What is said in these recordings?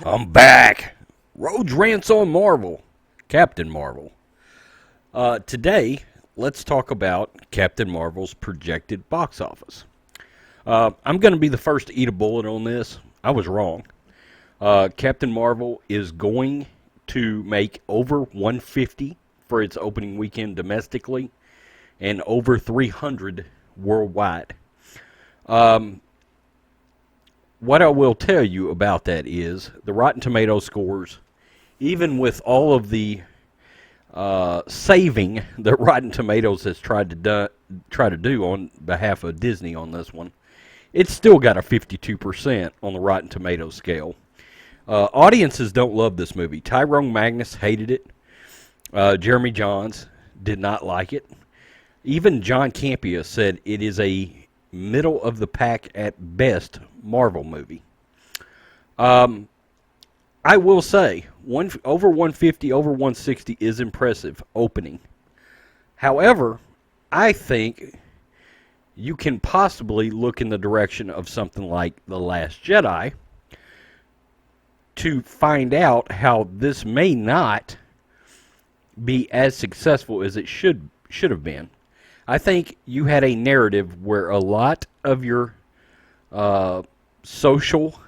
I'm back. Rhodes Rants on Marvel. Captain Marvel. Today, let's talk about Captain Marvel's projected box office. I'm going to be the first to eat a bullet on this. I was wrong. Captain Marvel is going to make over 150 for its opening weekend domestically and over 300 worldwide. What I will tell you about that is the Rotten Tomatoes scores, even with all of the saving that Rotten Tomatoes has tried to do on behalf of Disney on this one, it's still got a 52% on the Rotten Tomatoes scale. Audiences don't love this movie. Tyrone Magnus hated it. Jeremy Jahns did not like it. Even John Campea said it is a middle of the pack at best Marvel movie. I will say over 150, over 160 is impressive opening. However, I think you can possibly look in the direction of something like The Last Jedi to find out how this may not be as successful as it should have been. I think you had a narrative where a lot of your social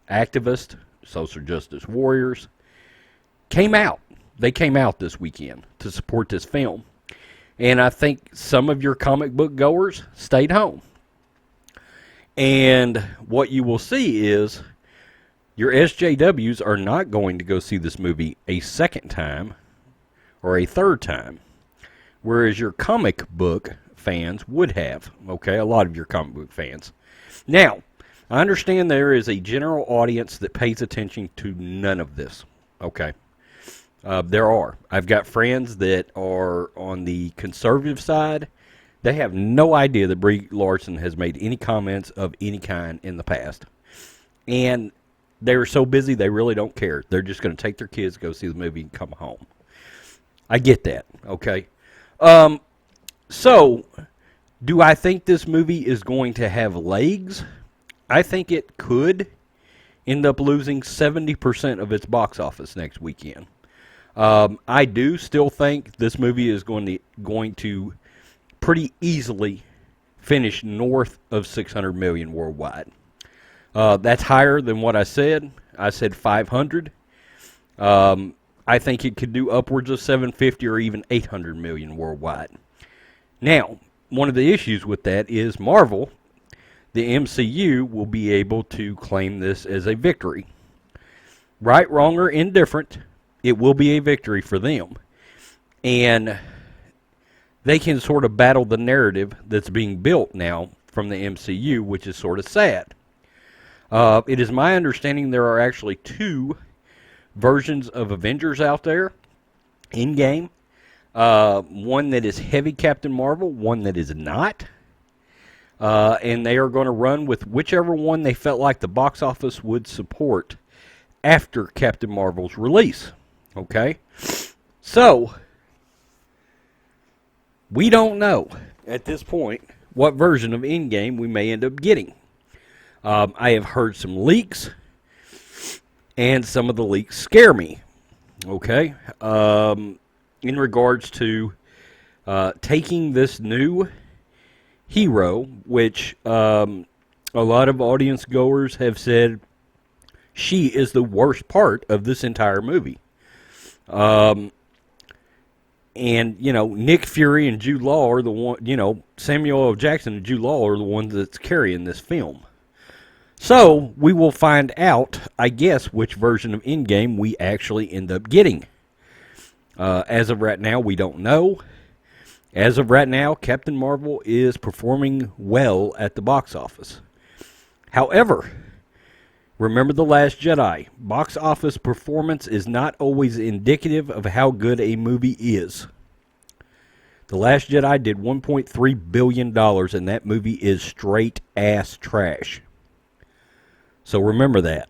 activists, social justice warriors, came out. They came out this weekend to support this film. And I think some of your comic book goers stayed home. And what you will see is your SJWs are not going to go see this movie a second time or a third time. Whereas your comic book fans would have, okay, a lot of your comic book fans. Now, I understand there is a general audience that pays attention to none of this, okay. There are. I've got friends that are on the conservative side. They have no idea that Brie Larson has made any comments of any kind in the past. And they're so busy they really don't care. They're just going to take their kids, go see the movie, and come home. I get that, okay. So, do I think this movie is going to have legs? I think it could end up losing 70% of its box office next weekend. I do still think this movie is going to pretty easily finish north of 600 million worldwide. That's higher than what I said. I said 500. I think it could do upwards of 750 or even 800 million worldwide. Now, one of the issues with that is Marvel, the MCU, will be able to claim this as a victory. Right, wrong, or indifferent, it will be a victory for them. And they can sort of battle the narrative that's being built now from the MCU, which is sort of sad. It is my understanding there are actually two versions of Avengers out there in game. One that is heavy Captain Marvel, one that is not. And they are going to run with whichever one they felt like the box office would support after Captain Marvel's release. Okay? So, we don't know at this point what version of Endgame we may end up getting. I have heard some leaks, and some of the leaks scare me, okay, in regards to taking this new hero, which a lot of audience goers have said she is the worst part of this entire movie. And, Nick Fury and Jude Law are the one, Samuel L. Jackson and Jude Law are the ones that's carrying this film. So, we will find out, I guess, which version of Endgame we actually end up getting. As of right now, we don't know. As of right now, Captain Marvel is performing well at the box office. However, remember The Last Jedi. Box office performance is not always indicative of how good a movie is. The Last Jedi did $1.3 billion, and that movie is straight-ass trash. So remember that.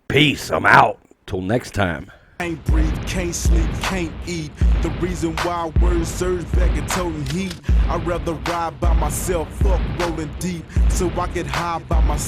Peace. I'm out. Till next time. Can't breathe, can't sleep, can't eat. The reason why words surge back and toting heat. I'd rather ride by myself, fuck rolling deep, so I could hide by myself.